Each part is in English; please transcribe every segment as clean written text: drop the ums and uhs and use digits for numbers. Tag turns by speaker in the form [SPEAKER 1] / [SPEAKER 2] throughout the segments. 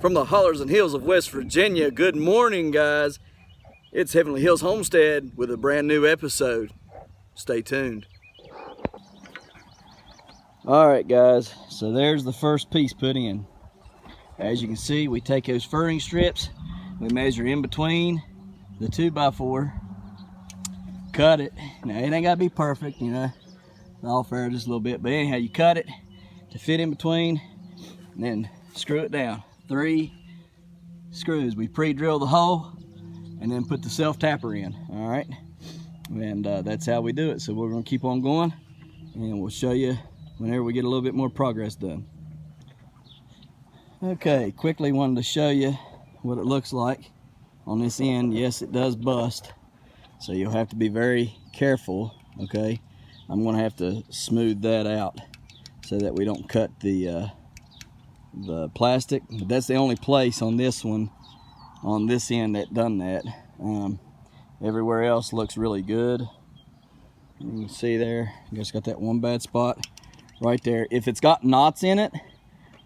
[SPEAKER 1] from the hollers and hills of West Virginia. Good morning, guys. It's Heavenly Hills Homestead with a brand new episode. Stay tuned. All right, guys, so there's the first piece put in. As you can see, we take those furring strips, we measure in between the 2x4, cut it. Now it ain't gotta be perfect, you know, all fair just a little bit, but anyhow, you cut it to fit in between, and then screw it down. 3 screws. We pre-drill the hole and then put the self-tapper in. All right, and that's how we do it. So we're gonna keep on going, and we'll show you whenever we get a little bit more progress done. Okay, quickly wanted to show you what it looks like on this end. Yes, it does bust, so you'll have to be very careful. Okay, I'm gonna have to smooth that out so that we don't cut the plastic. But that's the only place on this one, on this end, that done that. Everywhere else looks really good. You can see there, I just got that one bad spot right there. If it's got knots in it,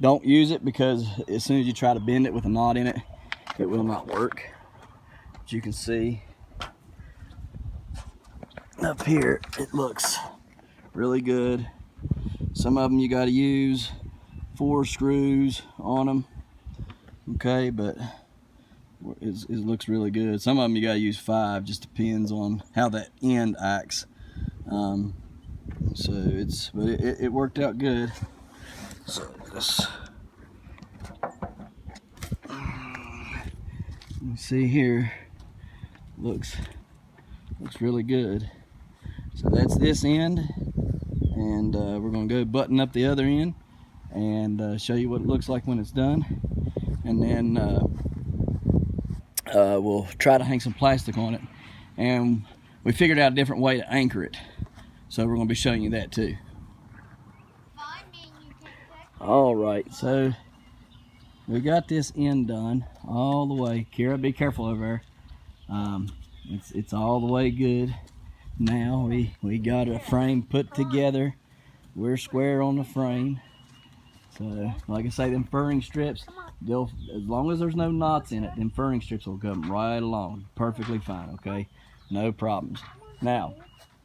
[SPEAKER 1] don't use it, because as soon as you try to bend it with a knot in it, it will not work. As you can see up here, it looks really good. Some of them you got to use 4 screws on them, okay, but it looks really good. Some of them you got to use 5, just depends on how that end acts. So it worked out good. So this, you see here, looks really good. So that's this end, and we're gonna go button up the other end and show you what it looks like when it's done, and then we'll try to hang some plastic on it, and we figured out a different way to anchor it, so we're going to be showing you that too. All right, so we got this end done all the way. Kira, be careful over there. It's all the way good. Now we got a frame put together. We're square on the frame. So like I say, them furring strips, they'll, as long as there's no knots in it, them furring strips will come right along perfectly fine. Okay, no problems. Now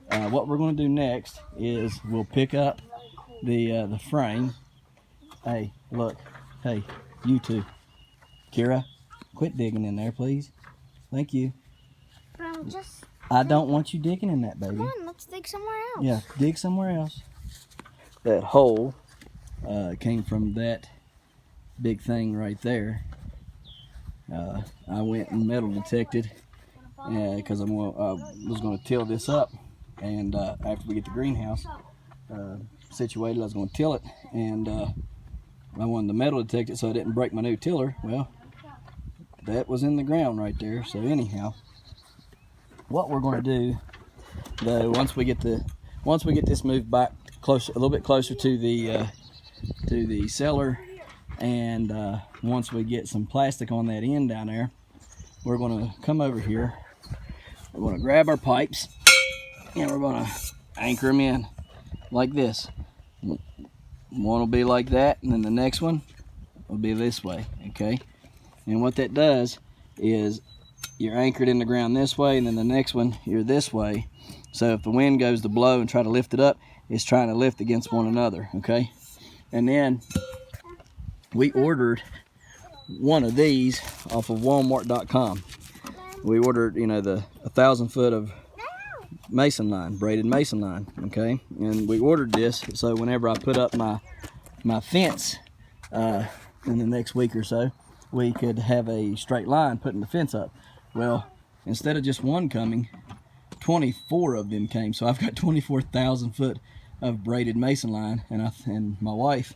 [SPEAKER 1] what we're going to do next is we'll pick up the frame. Hey, look, hey, you two, Kira, quit digging in there, please. Thank you. I don't want you digging in that, baby.
[SPEAKER 2] Come on, let's dig somewhere else.
[SPEAKER 1] Yeah, dig somewhere else. That hole came from that big thing right there. I went and metal detected because I was going to till this up, and after we get the greenhouse situated, I was going to till it, and I wanted to metal detect it so I didn't break my new tiller. Well, that was in the ground right there. So anyhow, what we're going to do, though, once we get this moved back closer, a little bit closer to the cellar, and once we get some plastic on that end down there, we're going to come over here. We're going to grab our pipes, and we're going to anchor them in like this. One will be like that, and then the next one will be this way. Okay, and what that does is you're anchored in the ground this way, and then the next one you're this way. So if the wind goes to blow and try to lift it up, it's trying to lift against one another. Okay, and then we ordered one of these off of Walmart.com. We ordered, you know, the 1,000 foot of mason line, braided mason line. Okay, and we ordered this so whenever I put up my fence in the next week or so, we could have a straight line putting the fence up. Well, instead of just one coming, 24 of them came. So I've got 24,000 foot of braided mason line, and my wife,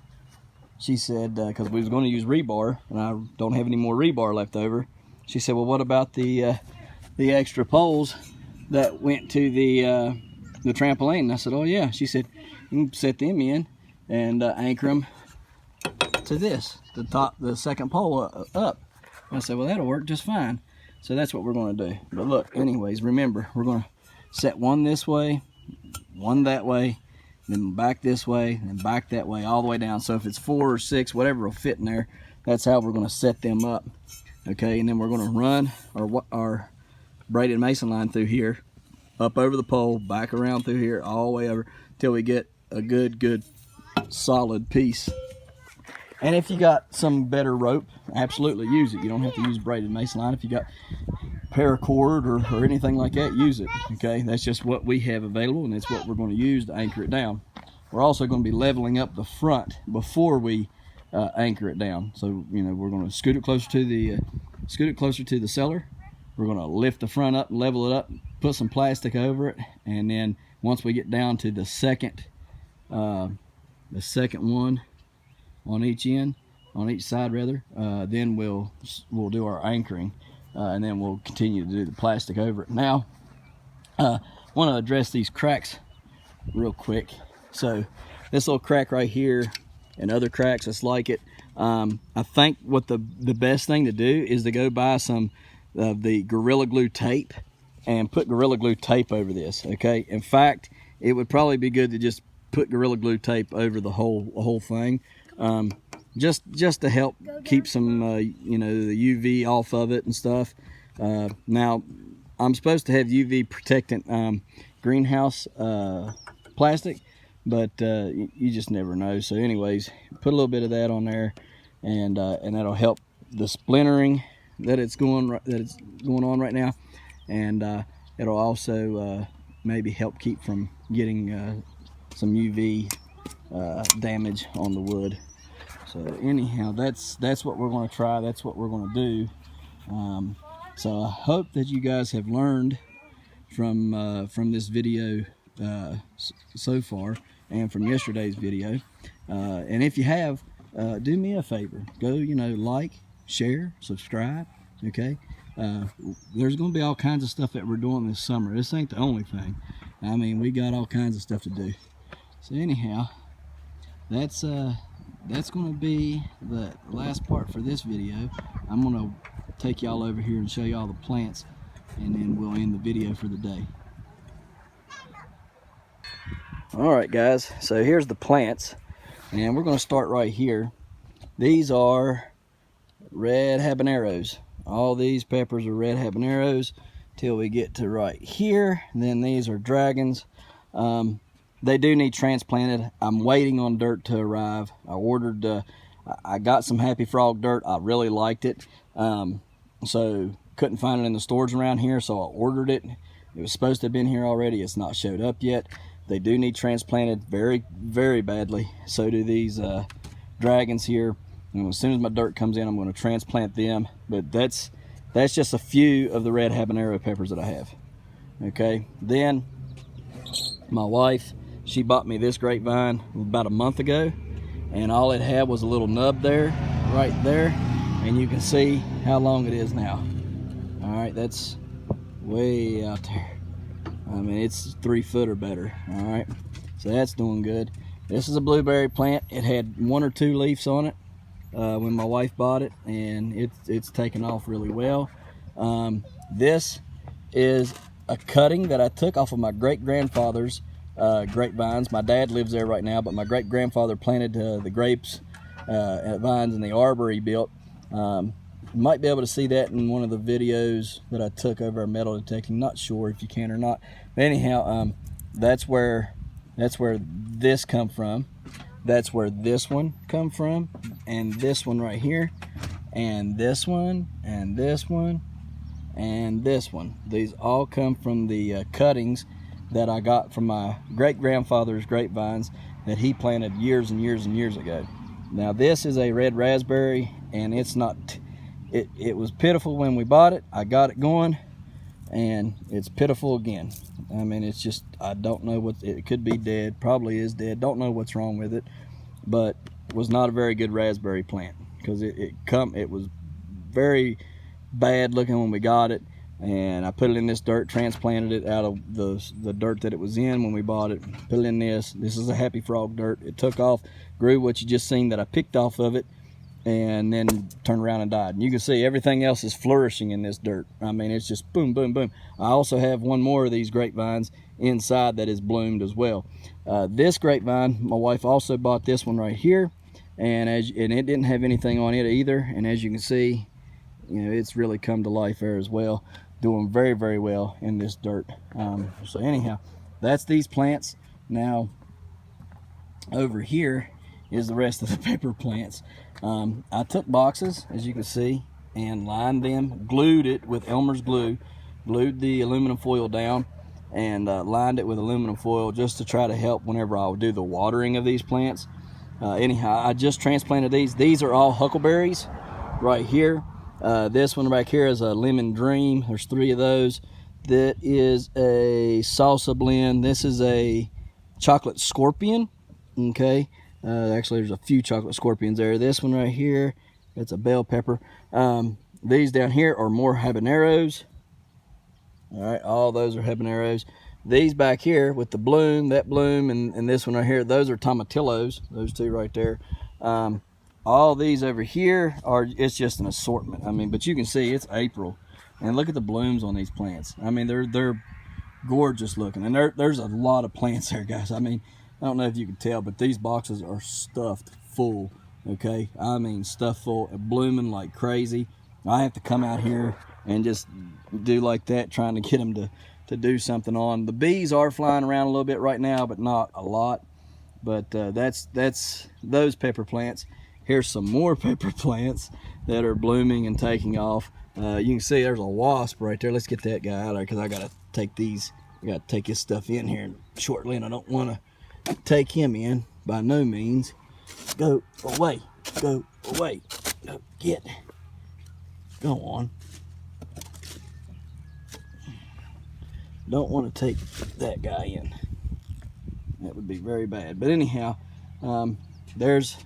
[SPEAKER 1] she said, because we was going to use rebar, and I don't have any more rebar left over, she said, well, what about the extra poles that went to the trampoline? And I said, oh yeah. She said, you can set them in and anchor them to this, the second pole up. And I said, well, that'll work just fine. So that's what we're going to do. But look, anyways, remember, we're going to set one this way, one that way, then back this way, and back that way, all the way down. So if it's 4 or 6, whatever will fit in there, That's how we're going to set them up. Okay, and then we're going to run our braided mason line through here, up over the pole, back around through here, all the way over till we get a good solid piece. And if you got some better rope, absolutely use it. You don't have to use braided mason line. If you got paracord or anything like that, use it. Okay, that's just what we have available, and it's what we're going to use to anchor it down. We're also going to be leveling up the front before we anchor it down. So we're going to scoot it closer to the cellar. We're going to lift the front up, level it up, put some plastic over it, and then once we get down to the second one on each end, on each side rather, then we'll do our anchoring, and then we'll continue to do the plastic over it. Now, I want to address these cracks real quick. So this little crack right here and other cracks that's like it, I think what the best thing to do is to go buy some of the Gorilla Glue tape and put Gorilla Glue tape over this. Okay, in fact, it would probably be good to just put Gorilla Glue tape over the whole thing, just to help keep some the UV off of it and stuff. Now I'm supposed to have UV protectant greenhouse plastic, but you just never know. So anyways, put a little bit of that on there, and that'll help the splintering that it's going on right now, and it'll also maybe help keep from getting some UV damage on the wood. So anyhow, that's what we're going to try. That's what we're going to do. So I hope that you guys have learned from this video so far, and from yesterday's video. And if you have, do me a favor. Go, like, share, subscribe. Okay. There's going to be all kinds of stuff that we're doing this summer. This ain't the only thing. I mean, we got all kinds of stuff to do. So anyhow, that's going to be the last part for this video. I'm going to take y'all over here and show y'all the plants, and then we'll end the video for the day. Alright guys, so here's the plants, and we're going to start right here. These are red habaneros. All these peppers are red habaneros till we get to right here. And then these are dragons. They do need transplanted. I'm waiting on dirt to arrive. I got some Happy Frog dirt. I really liked it. So couldn't find it in the stores around here, so I ordered it. It was supposed to have been here already. It's not showed up yet. They do need transplanted very, very badly. So do these dragons here. And as soon as my dirt comes in, I'm going to transplant them. But that's just a few of the red habanero peppers that I have. Okay, then my wife, she bought me this grapevine about a month ago, and all it had was a little nub there, right there, and you can see how long it is now. All right, that's way out there. I mean, it's 3 foot or better. All right, so that's doing good. This is a blueberry plant. It had 1 or 2 leaves on it when my wife bought it, and it's taken off really well. This is a cutting that I took off of my great-grandfather's grapevines. My dad lives there right now, but my great-grandfather planted the grapes vines in the arbor he built. You might be able to see that in one of the videos that I took over our metal detecting. Not sure if you can or not. But anyhow, that's where this come from. That's where this one come from, and this one right here, and this one, and this one, and this one. These all come from the cuttings that I got from my great-grandfather's grapevines that he planted years and years and years ago. Now this is a red raspberry, and it's not, it was pitiful when we bought it. I got it going, and it's pitiful again. I mean, it's just, I don't know what, it could be dead, probably is dead, don't know what's wrong with it, but it was not a very good raspberry plant, because it was very bad looking when we got it. And I put it in this dirt, transplanted it out of the dirt that it was in when we bought it, put it in this. This is a Happy Frog dirt. It took off, grew what you just seen that I picked off of it, and then turned around and died. And you can see everything else is flourishing in this dirt. I mean, it's just boom, boom, boom. I also have one more of these grapevines inside that is bloomed as well. This grapevine, my wife also bought this one right here. and it didn't have anything on it either. And as you can see, you know, it's really come to life there as well, doing very, very well in this dirt. So anyhow, that's these plants. Now over here is the rest of the pepper plants. I took boxes, as you can see, and lined them, glued it with Elmer's glue, glued the aluminum foil down, and lined it with aluminum foil just to try to help whenever I would do the watering of these plants. Anyhow, I just transplanted these. These are all huckleberries right here. This one back here is a lemon dream. There's 3 of those. That is a salsa blend. This is a chocolate scorpion. Okay, actually there's a few chocolate scorpions there. This one right here, it's a bell pepper. These down here are more habaneros. All right, all those are habaneros. These back here with the bloom, that bloom, and this one right here, those are tomatillos, those 2 right there. All these over here are, it's just an assortment. I mean, but you can see it's April, and look at the blooms on these plants. I mean, they're gorgeous looking, and there's a lot of plants there, guys. I mean, I don't know if you can tell, but these boxes are stuffed full, okay? I mean, stuffed full, blooming like crazy. I have to come out here and just do like that, trying to get them to do something on. The bees are flying around a little bit right now, but not a lot. But that's those pepper plants. Here's some more pepper plants that are blooming and taking off. You can see there's a wasp right there. Let's get that guy out of there, because I gotta take these. I gotta take his stuff in here shortly, and I don't want to take him in by no means. Go away, go away, go get, go on. Don't want to take that guy in. That would be very bad. But anyhow, there's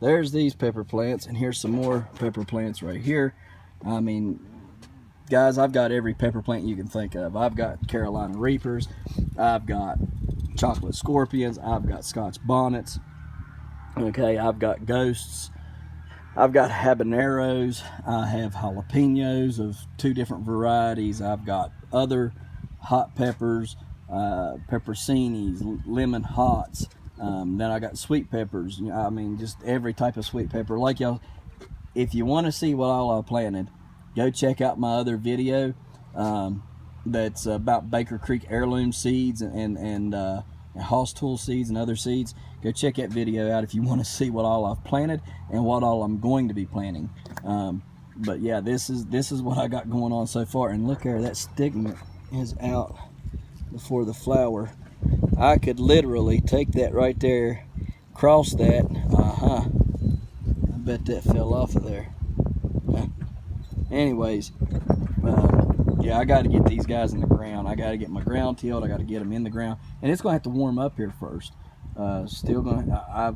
[SPEAKER 1] these pepper plants, and here's some more pepper plants right here. I mean, guys, I've got every pepper plant you can think of. I've got Carolina Reapers, I've got chocolate scorpions, I've got Scotch bonnets, okay, I've got ghosts, I've got habaneros, I have jalapenos of 2 different varieties, I've got other hot peppers, pepperoncinis, lemon hots, then I got sweet peppers. I mean, just every type of sweet pepper. Like y'all, if you want to see what all I planted, go check out my other video that's about Baker Creek heirloom seeds and Hoss Tool seeds and other seeds. Go check that video out if you want to see what all I've planted and what all I'm going to be planting. But yeah, this is what I got going on so far. And look there, that stigma is out before the flower. I could literally take that right there, cross that. I bet that fell off of there. Anyways, yeah, I got to get these guys in the ground. I got to get my ground tilled. I got to get them in the ground, and it's gonna have to warm up here first. Still gonna.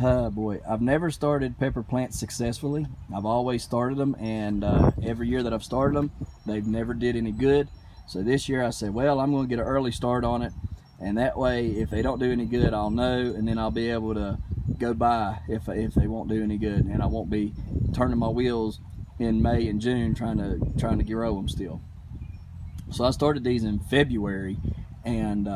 [SPEAKER 1] Oh boy, I've never started pepper plants successfully. I've always started them, and every year that I've started them, they've never did any good. So this year I said, well, I'm going to get an early start on it, and that way, if they don't do any good, I'll know, and then I'll be able to go by if they won't do any good, and I won't be turning my wheels in May and June trying to grow them still. So I started these in February, and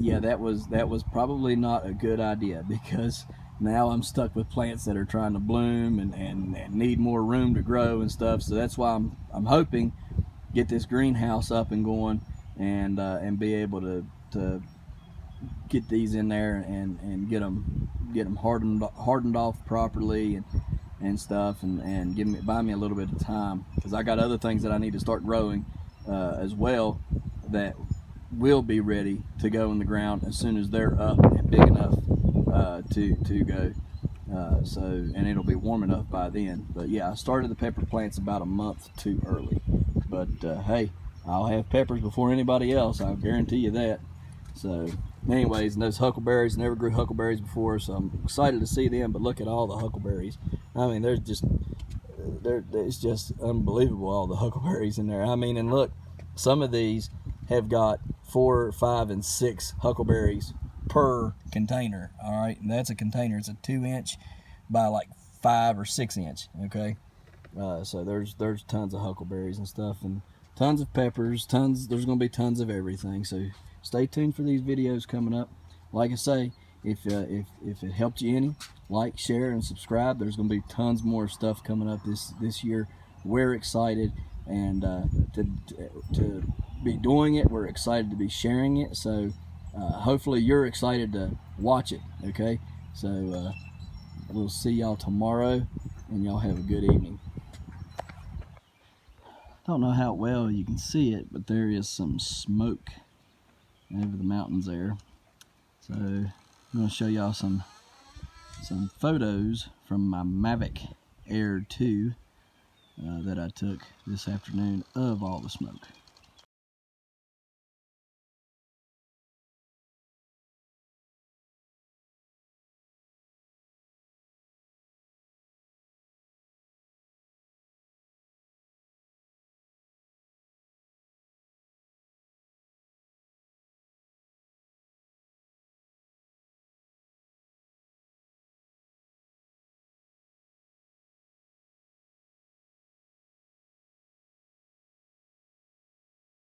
[SPEAKER 1] yeah, that was probably not a good idea, because now I'm stuck with plants that are trying to bloom and need more room to grow and stuff. So that's why I'm hoping get this greenhouse up and going, and be able to get these in there and get them hardened off properly and stuff, and buy me a little bit of time, because I got other things that I need to start growing as well that will be ready to go in the ground as soon as they're up and big enough to go. And it'll be warm enough by then. But yeah, I started the pepper plants about a month too early. But hey, I'll have peppers before anybody else, I'll guarantee you that. So anyways, and those huckleberries, never grew huckleberries before, so I'm excited to see them. But look at all the huckleberries. I mean, it's just unbelievable, all the huckleberries in there. I mean, and look, some of these have got 4, 5, and 6 huckleberries per container. All right, and that's a container. It's a 2-inch by like 5 or 6 inch. Okay, so there's tons of huckleberries and stuff, and tons of peppers. There's going to be tons of everything. So stay tuned for these videos coming up. Like I say, if it helped you any, like, share, and subscribe. There's going to be tons more stuff coming up this year. We're excited and to be doing it. We're excited to be sharing it. So hopefully you're excited to watch it. Okay, so we'll see y'all tomorrow, and y'all have a good evening. Don't know how well you can see it, but there is some smoke over the mountains there. So I'm going to show y'all some photos from my Mavic Air 2 that I took this afternoon of all the smoke.